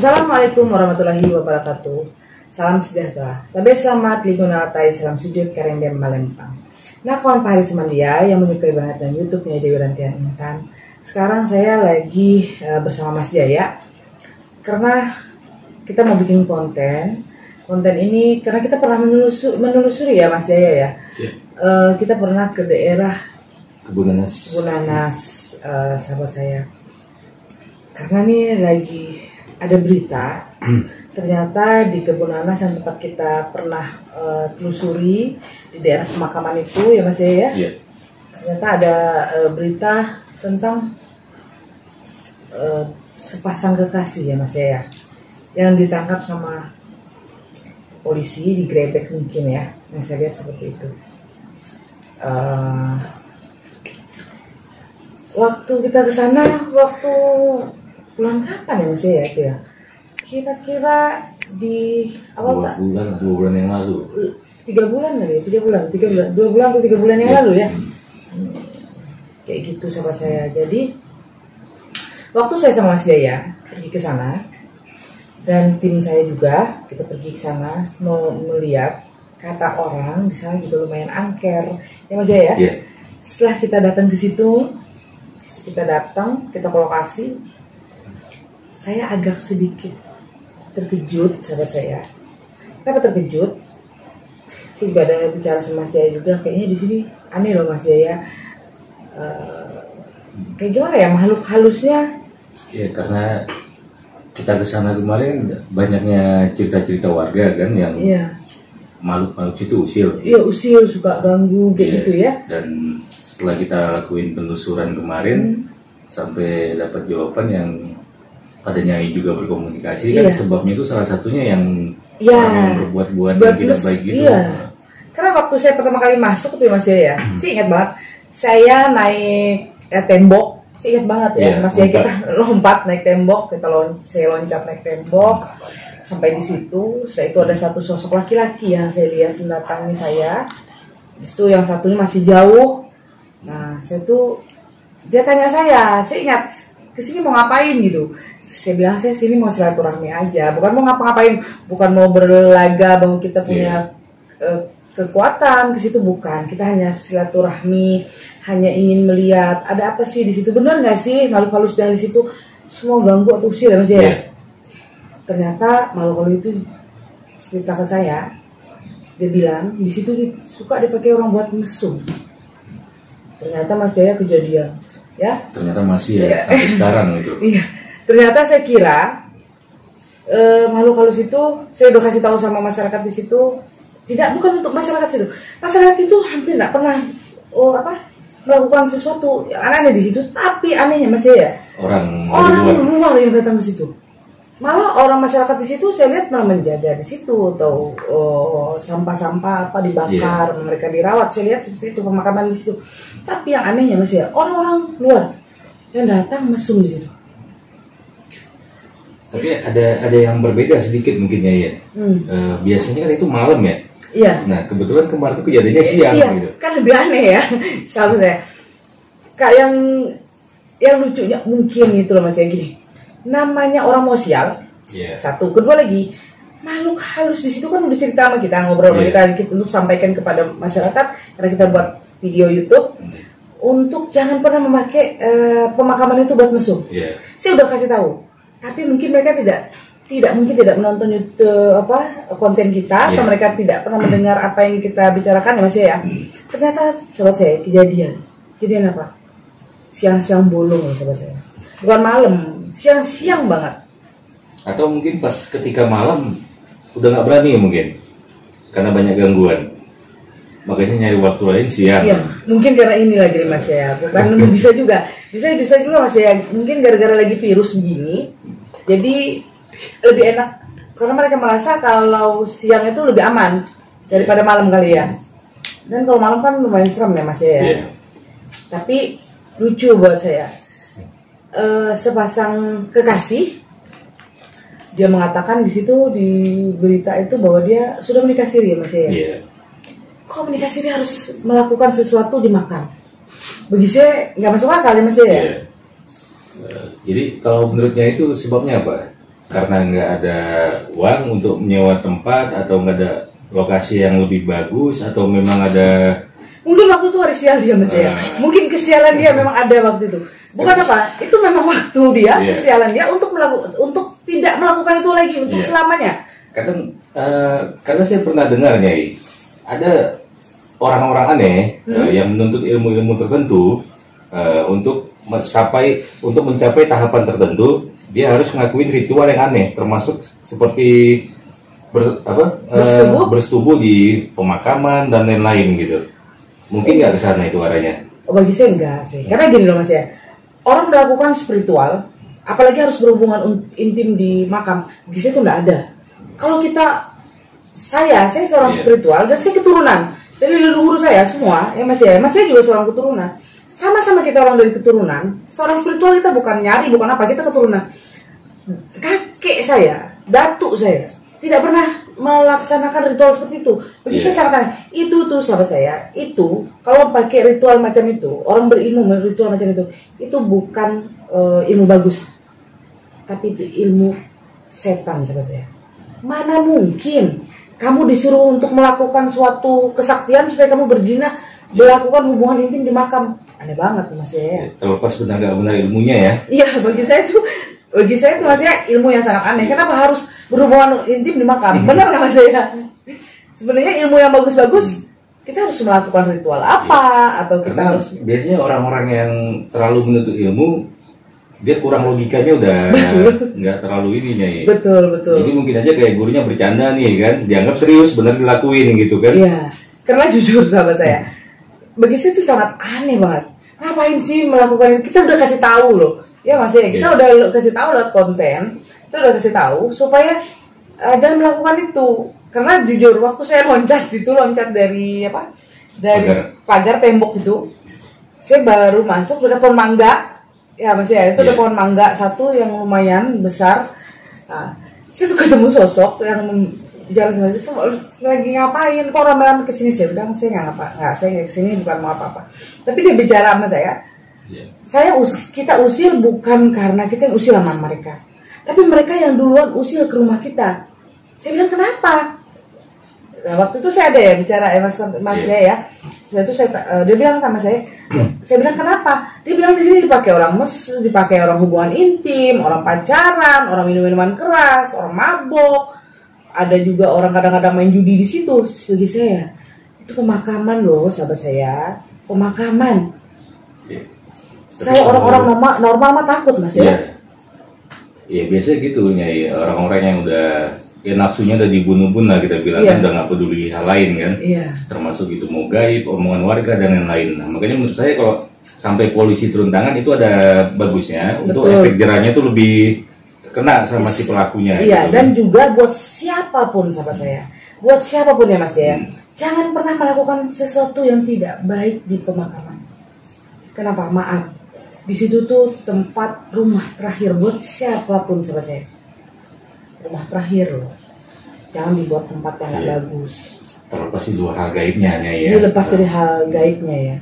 Assalamualaikum warahmatullahi wabarakatuh. Salam sejahtera. Tabe selamat ligunatai salam sujud karendem malempang. Nah kawan pahari semandia yang menyukai banget dan YouTube-nya Dewi Rantian Intan. Sekarang saya lagi bersama Mas Jaya karena kita mau bikin konten. Konten ini karena kita pernah menelusuri ya Mas Jaya ya. Kita pernah ke daerah Kebun Nanas, sahabat saya. Karena nih lagi ada berita, ternyata di Kebun Nanas yang tempat kita pernah telusuri di daerah pemakaman itu ya Mas ya, ternyata ada berita tentang sepasang kekasih ya Mas ya, yang ditangkap sama polisi, digrebek mungkin ya, yang saya lihat seperti itu. Waktu kita ke sana, waktu bulan kapan ya Mas ya itu ya? Kira-kira di awal dua bulan yang lalu. 3 bulan kali ya, 2 bulan atau 3 bulan yang lalu ya. Kayak gitu sahabat saya. Jadi waktu saya sama Mas Jaya pergi ke sana dan tim saya juga, kita pergi ke sana mau melihat, kata orang di sana juga lumayan angker ya Mas Jaya. Setelah kita datang ke situ, kita ke lokasi, saya agak sedikit terkejut sahabat saya. Kenapa terkejut? Saya juga ada bicara sama Mas Jaya juga, kayaknya di sini aneh loh Mas Jaya. Kayak gimana ya makhluk halusnya? Ya karena kita ke sana kemarin banyaknya cerita-cerita warga kan yang makhluk itu usil. Iya usil, suka ganggu kayak gitu ya. Dan setelah kita lakuin penelusuran kemarin sampai dapat jawaban yang pada nyai juga berkomunikasi kan sebabnya itu salah satunya yang berbuat yang tidak baik gitu. Karena waktu saya pertama kali masuk tuh Mas Jaya, saya ingat banget, saya naik tembok, saya ingat banget ya Mas Jaya, kita lompat naik tembok, saya loncat naik tembok sampai di situ. Setelah itu ada satu sosok laki-laki yang saya lihat mendatangi saya. Itu yang satunya masih jauh. Nah, dia tanya saya ingat kesini mau ngapain gitu. Saya bilang saya sini mau silaturahmi aja, bukan mau ngapa-ngapain, bukan mau berlaga bahwa kita punya kekuatan ke situ, bukan. Kita hanya silaturahmi, hanya ingin melihat ada apa sih di situ, benar nggak sih makhluk halus yang di situ semua ganggu atau usil Mas ya. Ternyata makhluk halus itu cerita ke saya, dia bilang di situ suka dipakai orang buat mesum. Ternyata Mas Jaya kejadian. Ya, ternyata masih sampai sekarang itu. Iya, ternyata saya kira makhluk halus itu, saya udah kasih tahu sama masyarakat di situ, bukan untuk masyarakat situ. Masyarakat situ hampir nggak pernah melakukan sesuatu yang aneh di situ. Tapi anehnya Mas ya, orang luar yang datang ke situ. Malah orang masyarakat di situ saya lihat malah menjaga di situ, atau sampah-sampah dibakar, mereka dirawat. Saya lihat seperti itu pemakaman di situ. Tapi yang anehnya Mas ya, orang-orang luar yang datang mesum di situ. Tapi ada yang berbeda sedikit mungkin ya. Biasanya kan itu malam ya. Iya. Nah kebetulan kemarin itu kejadiannya siang gitu. Kan lebih aneh ya, sahabat saya. Kak yang lucunya mungkin itu loh Mas ya, gini. Namanya orang mau sial, satu, kedua lagi makhluk halus di situ kan udah cerita sama kita, ngobrol sama kita untuk sampaikan kepada masyarakat, karena kita buat video YouTube untuk jangan pernah memakai pemakaman itu buat mesum. Saya udah kasih tahu, tapi mungkin mereka tidak menonton YouTube konten kita, atau mereka tidak pernah mendengar apa yang kita bicarakan ya Mas ya. Ternyata sahabat saya kejadian apa? Siang-siang bolong ya sahabat saya, bukan malam, siang-siang banget. Atau mungkin pas ketika malam udah nggak berani mungkin karena banyak gangguan, makanya nyari waktu lain siang. Mungkin karena ini lagi Mas ya, bukan bisa juga Mas ya, mungkin gara-gara lagi virus begini, jadi lebih enak karena mereka merasa kalau siang itu lebih aman daripada malam kali ya. Dan kalau malam kan lumayan serem ya Mas ya. Tapi lucu buat saya. Sepasang kekasih, dia mengatakan di situ di berita itu bahwa dia sudah menikah siri ya Mas ya. Kok menikah siri harus melakukan sesuatu di makam? Bagi saya nggak masuk akal ya Mas ya. Jadi kalau menurutnya itu sebabnya apa? karena nggak ada uang untuk menyewa tempat, atau nggak ada lokasi yang lebih bagus, atau memang ada mungkin waktu itu hari sial dia Mas ya. Mungkin kesialan dia memang ada waktu itu. Bukan apa? Itu memang waktu dia, kesialan dia untuk tidak melakukan itu lagi untuk selamanya. Kadang karena saya pernah dengar Nyai, ada orang-orang aneh yang menuntut ilmu-ilmu tertentu untuk mencapai tahapan tertentu, dia harus ngelakuin ritual yang aneh, termasuk seperti bersetubuh di pemakaman dan lain-lain gitu. Mungkin nggak ke sana itu arahnya? Bagi saya enggak sih, karena gini loh Mas ya, orang melakukan spiritual, apalagi harus berhubungan intim di makam, bagi saya itu nggak ada. Kalau saya seorang spiritual dan saya keturunan dari leluhur saya semua, ya Mas ya, Mas saya juga seorang keturunan. Sama-sama kita orang dari keturunan, seorang spiritual kita bukan nyari, bukan apa, kita keturunan. Kakek saya, datuk saya, tidak pernah melaksanakan ritual seperti itu. Bagi saya sangat aneh. Itu tuh sahabat saya, itu kalau pakai ritual macam itu, orang berilmu ritual macam itu bukan ilmu bagus, tapi itu ilmu setan sahabat saya. Mana mungkin kamu disuruh untuk melakukan suatu kesaktian supaya kamu berzina, melakukan hubungan intim di makam? Aneh banget Mas ya. Terlepas benar nggak benar ilmunya ya. Iya, bagi saya itu Mas ya ilmu yang sangat aneh. Kenapa harus berhubungan intim di makam? Benar nggak Mas ya? Sebenarnya ilmu yang bagus-bagus kita harus melakukan ritual apa atau kita karena harus biasanya orang-orang yang terlalu menuntut ilmu, dia kurang logikanya, udah nggak terlalu ininya ya. Betul. Jadi mungkin aja kayak gurunya bercanda nih kan, dianggap serius, benar dilakuin gitu kan. Iya, karena jujur sahabat saya, bagi saya itu sangat aneh banget. Ngapain sih melakukan itu? Kita udah kasih tahu loh, ya Mas ya, kita udah kasih tahu lewat konten, kita udah kasih tahu supaya jangan melakukan itu. Karena jujur waktu saya loncat dari pagar tembok itu, saya baru masuk dekat pohon mangga, ya Mas ya, itu ada pohon mangga satu yang lumayan besar. Nah, saya tuh ketemu sosok yang jalan sama itu lagi ngapain, kok rame-rame kesini. Saya bilang saya saya kesini bukan mau apa-apa, tapi dia bicara sama saya. Kita usil bukan karena kita yang usil sama mereka, tapi mereka yang duluan usil ke rumah kita. Saya bilang kenapa? Nah, waktu itu saya ada ya bicara Mas ya. Dia bilang sama saya bilang kenapa? Dia bilang di sini dipakai orang mesum, dipakai orang hubungan intim, orang pacaran, orang minum minuman keras, orang mabok. Ada juga orang kadang-kadang main judi di situ. Bagi saya itu pemakaman loh, sahabat saya, pemakaman. Kalau orang-orang normal mah takut Mas ya. Iya biasanya gitu Nyai, orang-orang yang udah nafsunya udah dibunuh-bunuh lah kita bilang, kan udah nggak peduli hal lain kan, termasuk itu mau gaib, omongan warga dan lain-lain. Nah, makanya menurut saya kalau sampai polisi turun tangan itu ada bagusnya. Betul. Untuk efek jerahnya itu lebih kena sama si pelakunya. Iya, gitu. Dan juga buat siapapun sahabat saya, buat siapapun ya Mas ya, jangan pernah melakukan sesuatu yang tidak baik di pemakaman. Kenapa? Maaf, di situ tuh tempat rumah terakhir buat siapapun sahabat saya. Rumah terakhir loh, jangan dibuat tempat yang nggak bagus. Terlepas di luar hal gaibnya ya. Dilepas dari hal gaibnya ya.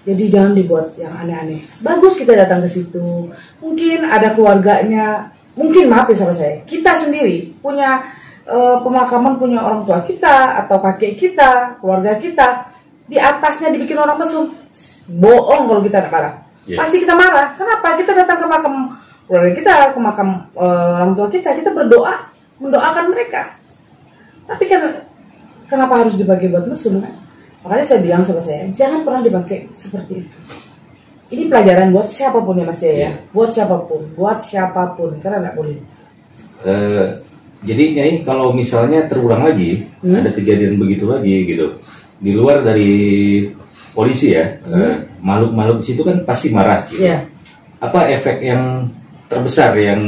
Jadi jangan dibuat yang aneh-aneh. Bagus kita datang ke situ. Mungkin ada keluarganya. Mungkin maaf ya sama saya. Kita sendiri punya pemakaman, punya orang tua kita atau kakek kita, keluarga kita. Di atasnya dibikin orang mesum. Bohong kalau kita marah. Pasti kita marah. Kenapa? Kita datang ke makam keluarga kita, ke makam orang tua kita berdoa, mendoakan mereka. Tapi kan kenapa harus dipakai buat mesum kan? Makanya saya bilang sama saya, jangan pernah dipakai seperti itu. Ini pelajaran buat siapapun ya Mas ya, buat siapapun, karena nggak boleh. Jadi Nyai, kalau misalnya terulang lagi, ada kejadian begitu lagi gitu, di luar dari polisi ya, makhluk-makhluk di situ kan pasti marah. Gitu. Apa efek yang terbesar yang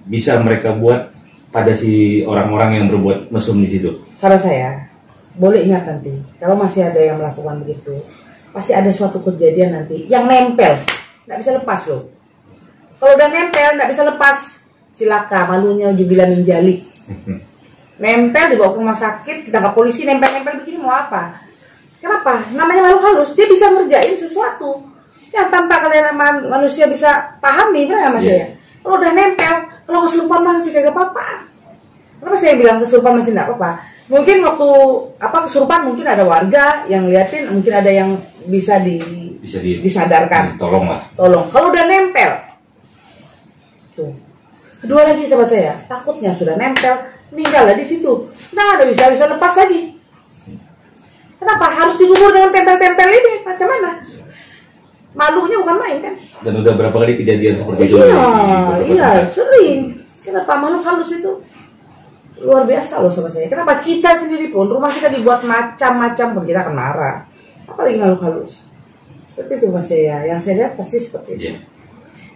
bisa mereka buat pada si orang-orang yang berbuat mesum di situ? Saran saya, boleh ingat nanti, kalau masih ada yang melakukan begitu, pasti ada suatu kejadian nanti yang nempel, nggak bisa lepas loh. Kalau udah nempel, nggak bisa lepas, cilaka, malunya jubila minjalik. Nempel dibawa ke rumah sakit, ditangkap polisi, nempel-nempel begini mau apa? Kenapa? Namanya makhluk halus, dia bisa ngerjain sesuatu yang tanpa kalian manusia bisa pahami, benar nggak Mas ya? Kalau udah nempel, Kalau kesurupan masih kagak apa-apa. Kenapa saya bilang kesurupan masih nggak apa-apa? Mungkin waktu kesurupan mungkin ada warga yang liatin, mungkin ada yang bisa disadarkan. Tolong lah. Tolong. Kalau udah nempel, tuh. Kedua lagi sahabat saya, takutnya sudah nempel, meninggal di situ. Nah, ada bisa lepas lagi. Kenapa harus dikubur dengan tempel-tempel ini? Macam mana? Malunya bukan main kan? Dan udah berapa kali kejadian seperti itu? Iya, sering. Kenapa makhluk halus itu luar biasa loh sama saya. Kenapa kita sendiri pun rumah kita dibuat macam-macam pun kita akan marah. Apalagi makhluk halus. Seperti itu mas ya. Yang saya lihat pasti seperti itu. Yeah.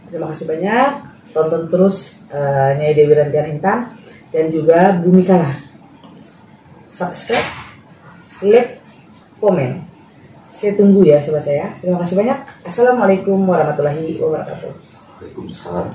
Terima kasih banyak. Tonton terus Nyai Dewi Rantian Intan dan juga Bumi Kala. Subscribe, like, komen. Saya tunggu ya sobat saya. Terima kasih banyak. Assalamualaikum warahmatullahi wabarakatuh. Waalaikumsalam.